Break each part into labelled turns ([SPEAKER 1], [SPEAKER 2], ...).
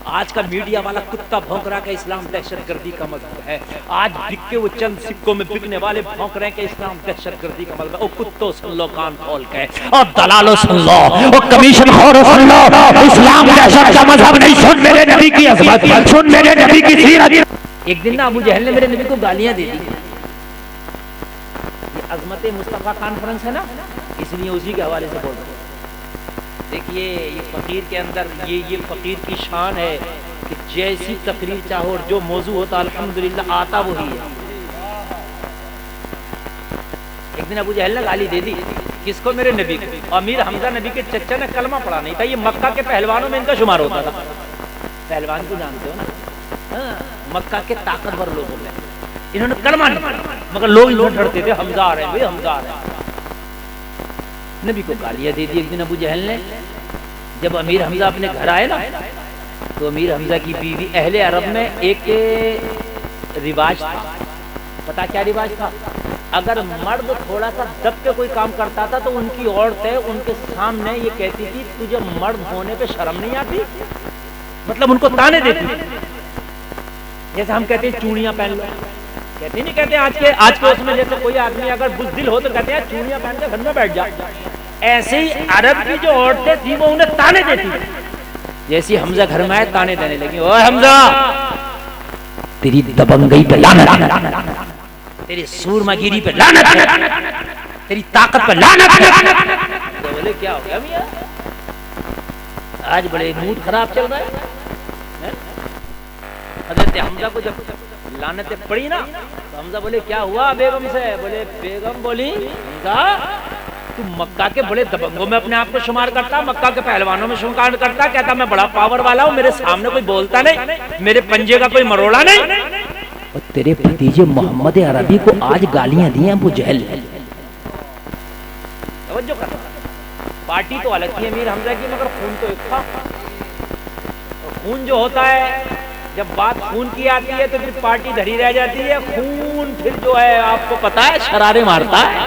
[SPEAKER 1] आज का मीडिया वाला कुत्ता भौंक रहा है इस्लाम दहशतगर्दी का मजहब है। आज बिक के वो चंद सिक्कों में बिकने वाले भौंक रहे हैं कि इस्लाम दहशतगर्दी का मजहब है। ओ कुत्तों सुन लो कान खोल के, और दलालो सुन लो, ओ कमीशन खोरो सुन लो, इस्लाम दहशत का मजहब नहीं। सुन मेरे नबी की अज़मत, सुन मेरे नबी की सीरत। एक दिन ना अबू जहल ने मेरे नबी को गालियां दे दी। ये अज़मत मुस्तफ़ा कॉन्फ्रेंस है ना, इसलिए उसी के हवाले से बोल रहा हूं। देखिए ये फकीर के अंदर ये फकीर की शान है कि जैसी तकरीर चाहो और जो मौजू होता अल्हम्दुलिल्लाह आता वही है। एक दिन अबू जहल ने गाली दे दी, किसको? मेरे नबी को। अमीर हमजा नबी के चचा ने कलमा पढ़ा नहीं था। ये मक्का के पहलवानों में इनका शुमार होता था। पहलवान को जानते हो ना, मक्का के ताकतवर लोग होते हैं। इन्होंने कलमा नहीं पढ़ा, मगर लोग इन्होंने डरते थे, हमजा आ रहे हैं भाई, हमजा आ रहे हैं। नबी को गालियां दे दी एक दिन अबू जहल ने। जब अमीर हमजा अपने घर आए ना, तो अमीर हमजा की बीवी, अहले अरब में एक रिवाज था। पता क्या रिवाज था? अगर मर्द थोड़ा सा दब के कोई काम करता था तो उनकी औरतें उनके सामने ये कहती थी तुझे मर्द होने पे शर्म नहीं आती, मतलब उनको ताने देती थी। जैसे हम कहते हैं चूड़ियां पहन लो, कहते नहीं कहते आज के उसमें जैसे कोई आदमी अगर बुज़दिल हो तो कहते हैं चूड़ियां पहन के घर में बैठ जा। ऐसे ही अरब की जो औरतें थी वो उन्हें ताने देती थी। जैसे हमजा घर में आए ताने देने लगी, ओ हमजा तेरी दबंगई पे लानत, तेरी सूरमागिरी पे लानत, तेरी ताकत पे लानत। तो बोले क्या हो गया मियां, आज बड़े मूड खराब चल रहा है। हजरत हमजा को जब लानतें पड़ी ना तो हमजा बोले क्या हुआ बेगम से? बोले बेगम बोली हमजा तू मक्का के बड़े दबंगों में अपने आप को शुमार करता, मक्का के पहलवानों में शुमार करता, कहता मैं बड़ा पावर वाला हूँ, मेरे सामने कोई बोलता नहीं, मेरे पंजे का कोई मरोड़ा नहीं। और तेरे भतीजे मोहम्मद अरबी को आज गालियां दी हैं अबू जहल। तवज्जो कर, पार्टी तो अलग थी अमीर हमजा की, मगर खून तो एक था। खून जो होता है जब बात खून की आती है तो फिर पार्टी धरी रह जाती है। खून फिर जो है आपको पता है शरारे मारता है।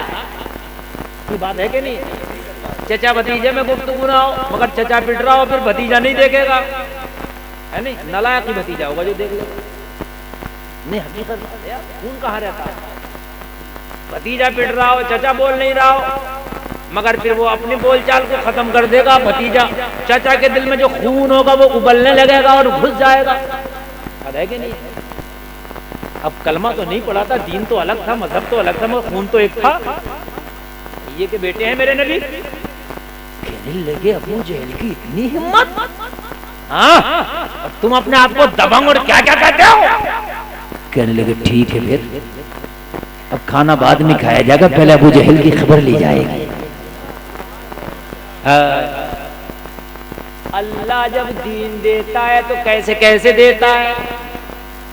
[SPEAKER 1] ये बात है कि नहीं? चचा भतीजे में गुफ्तगू ना हो, मगर चचा पिट रहा हो फिर भतीजा नहीं देखेगा, है नहीं? नालायक ही भतीजा होगा जो देख लेगा। नहीं हकीकत यार, खून कहाँ रहता है? भतीजा पिट रहा हो, चचा बोल नहीं रहा हो, मगर फिर वो अपनी बोलचाल को खत्म कर देगा भतीजा। चचा के दिल में जो खून होगा वो उबलने लगेगा और घुस जाएगा, है कि नहीं? अब कलमा तो नहीं पढ़ा था, दीन तो अलग था, मजहब तो अलग था, मगर खून तो एक था। ये के बेटे हैं मेरे नबी। कहने लगे अबू जहल की इतनी हिम्मत, हाँ तुम अपने आप को दबंग और क्या क्या कहते हो? कहने लगे ठीक है फिर अब खाना बाद में खाया जाएगा, पहले अबू जहल की खबर ली जाएगी। अल्लाह जब दीन देता है तो कैसे कैसे देता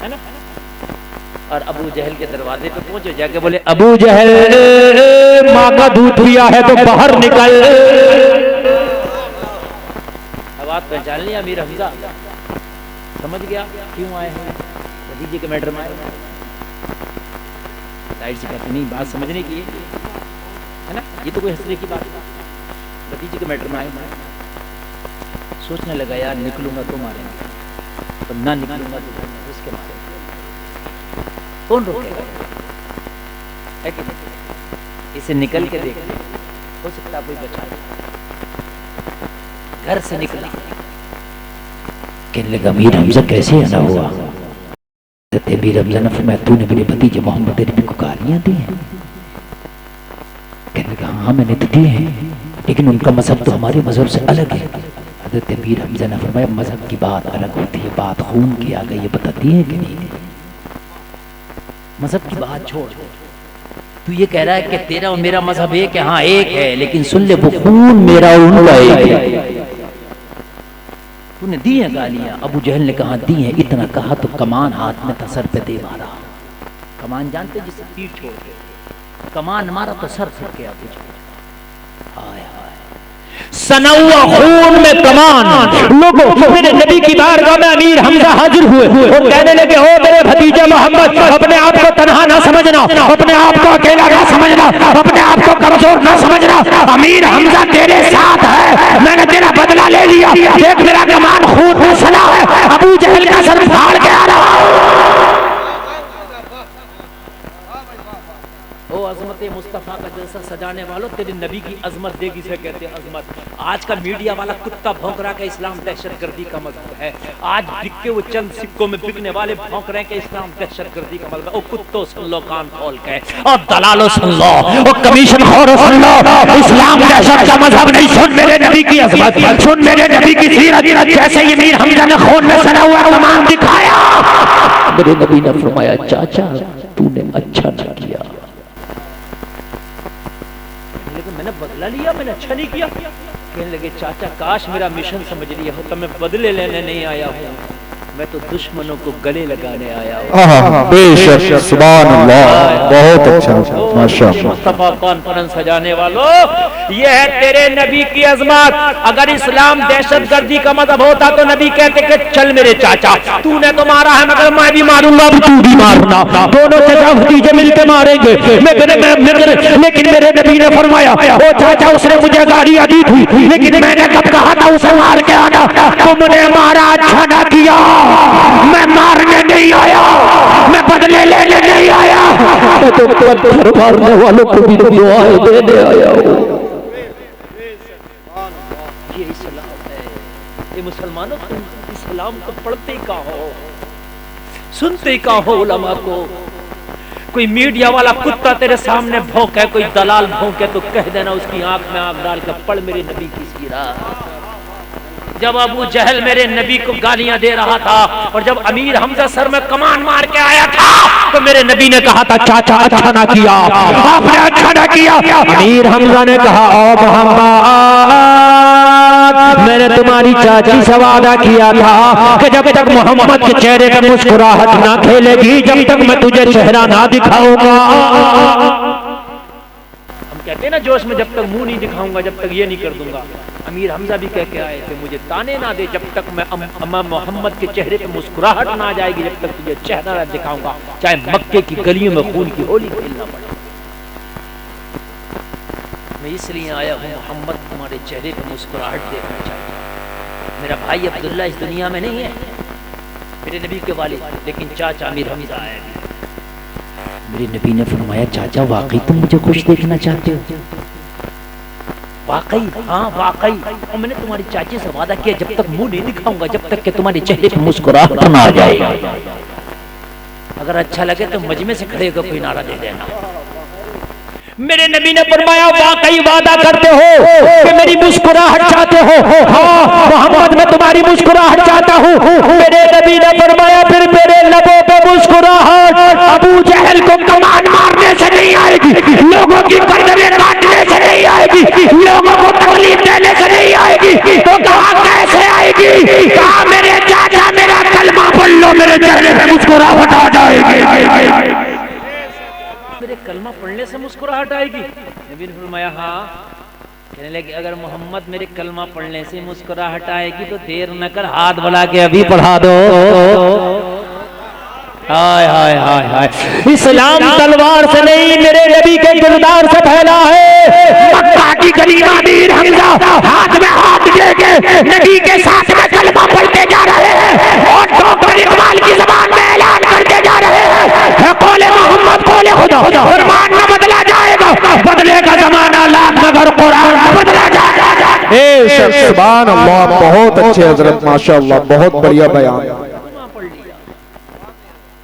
[SPEAKER 1] है ना? और अबू जहल के दरवाजे पे पहुंचे, जाके बोले अबू जहल माँ का दूध पिया है तो बाहर निकल। बात पहचान लिया अमीर हमजा, समझ गया क्यों आए हैं, भतीजे के मैटर में आए। साइड से कहते नहीं, बात समझने की है ना, ये तो कोई हंसने की बात है। भतीजे के मैटर में आए, सोचने लगा यार निकलूंगा तो मारेंगे, तो ना निकलूंगा तो उसके मारेंगे, कौन रोकेगा? है कि नहीं? इसे निकल के देख, हो सकता कोई बचा ले। घर से निकला, कहने लगा अमीर हमजा कैसे आना हुआ? अमीर हमजा ने फरमाया तूने मेरे भतीजे मोहम्मद अरबी को गालियां दी हैं? कहने लगा हाँ मैंने तो दी हैं, लेकिन उनका मजहब तो हमारे मजहब से अलग है। हज़रत अमीर हमजा ने फरमाया मजहब की बात अलग होती है, बात खून की आ गई, ये बताती है कि नहीं? मजहब की बात छोड़, तू ये कह रहा है कि तेरा और मेरा मजहब एक है, हाँ एक है, लेकिन सुन ले वो खून मेरा और उनका एक है। तूने दी है गालियां? अबू जहल ने कहा दी है। इतना कहा तो कमान हाथ में था, सर पे दे मारा। कमान जानते जिसे तीर छोड़ के कमान मारा तो सर फट गया। हाय हाय, सनौआ खून में कमान। लोगों मेरे नबी की बारगाह में अमीर हमजा हाजिर हुए और कहने लगे ओ मेरे भतीजे मोहम्मद, अपने आप को तन्हा ना समझना, अपने आप को अकेला ना समझना, अपने आप को कमजोर ना समझना। अमीर हमजा तेरे साथ है, मैंने तेरा बदला ले लिया। देख मेरा कमान खून में सना है। अबू सा सजाने वालों, तेरे नबी की अजमत देगी से कहते हैं अजमत। आज का मीडिया वाला कुत्ता भौंक रहा है इस्लाम दहशतगर्दी का मजहब है। आज बिक के वो चंद सिक्कों में बिकने वाले भौंक रहे हैं कि इस्लाम दहशतगर्दी का मजहब है। ओ कुत्तों सुन लो कान खोल के, और दलालो सुन लो, ओ कमीशन खोरो सुन लो, इस्लाम दहशत का मजहब नहीं। सुन मेरे नबी की अजमत, सुन मेरे नबी की सीरत। जैसे ये मीर हमजा ने खून में सना हुआ कमान दिखाया, मेरे नबी ने फरमाया चाचा तूने अच्छा न किया, लेकिन मैंने बदला लिया, मैंने अच्छा नहीं किया। कहने लगे चाचा काश मेरा मिशन समझ लिया होता, मैं बदले लेने नहीं आया हूँ, मैं तो दुश्मनों को गले लगाने आया हूँ।
[SPEAKER 2] बेशक सुभान अल्लाह, बहुत अच्छा माशाअल्लाह।
[SPEAKER 1] मुस्तफा कॉन्फ्रेंस सजाने वालों, ये है तेरे नबी की अजमत। अगर इस्लाम दहशतगर्दी का मजहब होता तो नबी कहते कि चल मेरे चाचा तूने तो मारा है मगर मैं भी मारूंगा, अब तू भी मारना, दोनों चाचा भतीजे मिलकर मारेंगे। लेकिन मेरे नबी ने फरमाया ओ चाचा उसने मुझे गालियां दी थी, लेकिन मैंने कब कहा था उसे मार के आना, तुमने मारा अच्छा ना किया। मैं मारने नहीं आया, मैं बदले लेने नहीं आया, मैं तो पत्थर मारने वालों को भी दुआएं देने आया हूँ। ये इस्लाम है। ये मुसलमानों तुम इस्लाम को पढ़ते का हो, सुनते का हो उलमा को। कोई मीडिया वाला कुत्ता तेरे सामने भौंके, कोई दलाल भौंके तो कह देना उसकी आंख में आंख डाल कर पढ़ मेरे नबी की सीरत। जब अबू जहल मेरे नबी को गालियां दे रहा था और जब अमीर हमजा सर में कमान मार के आया था तो मेरे नबी ने कहा था चाचा अच्छा ना किया, आपने अच्छा ना किया। अमीर हमजा ने कहा ओ मोहम्मद मैंने तुम्हारी चाची से वादा किया था कि जब तक मोहम्मद के चेहरे पे मुस्कुराहट ना खेलेगी जब तक मैं तुझे चेहरा ना दिखाऊंगा। कहते हैं ना जोश में जब तक मुंह नहीं दिखाऊंगा जब तक ये नहीं कर दूंगा। अमीर हमजा भी कह के आए थे मुझे ताने ना दे जब तक मैं अम्मा मोहम्मद के चेहरे पे मुस्कुराहट ना आ जाएगी जब तक तुझे चेहरा ना दिखाऊंगा, चाहे मक्के की गलियों में खून की होली खेलना पड़े। मैं इसलिए आया हूँ मोहम्मद तुम्हारे चेहरे पे मुस्कुराहट देखना चाहिए। मेरा भाई अब्दुल्ला इस दुनिया में नहीं है, मेरे नबी के वालिद, लेकिन चाचा अमीर हमजा आया। मेरे नबी ने फरमाया चाचा वाकई तुम मुझे खुश देखना चाहते हो? वाकई? हाँ वाकई। और मैंने तुम्हारी चाची से वादा किया जब तक मुंह नहीं दिखाऊंगा जब तक कि तुम्हारे चेहरे पे मुस्कुराहट ना आ जाएगा। अगर अच्छा लगे तो मजमे से खड़े होकर कोई नारा दे देना। मेरे नबी ने फरमाया वाकई वादा करते हो कि मेरी मुस्कुराहट चाहते हो? हाँ मोहम्मद मैं तुम्हारी मुस्कुराहट चाहता हूँ। मेरे नबी ने फरमाया फिर मेरे लबों पे मुस्कुराहट अबू जहल को कमान मारने से नहीं आएगी, लोगों की गर्दनें काटने से नहीं आएगी, लोगों को तकलीफ देने से नहीं आएगी। तो कहा कैसे आएगी? कहा मेरे चाचा मेरा कलमा पढ़ लो मेरे चेहरे पे मुस्कुराहट आ जाएगी। मेरे कलमा पढ़ने से मुस्कुराहट आएगी? नबी ने फरमाया हाँ। कहने लगे अगर मोहम्मद मेरे कलमा पढ़ने से मुस्कुराहट आएगी तो देर न कर हाथ बढ़ा के अभी पढ़ा दो। हाय हाय हाय हाय। इस्लाम तलवार से नहीं मेरे नबी के किरदार से फैला है। मक्का की गली में अमीर हमजा हाथ में हाथ लेके नबी के साथ में कलमा पढ़ते जा रहे हैं और डॉक्टर इकबाल की ज़बान में ऐलान करते जा रहे हैं कौले मोहम्मद कौले खुदा, फरमान न बदला जाएगा, बदले का जमाना लाख मगर कुरान न बदला जाएगा।
[SPEAKER 2] सुभान अल्लाह, बहुत अच्छे हजरत माशाअल्लाह, बहुत बढ़िया बयान।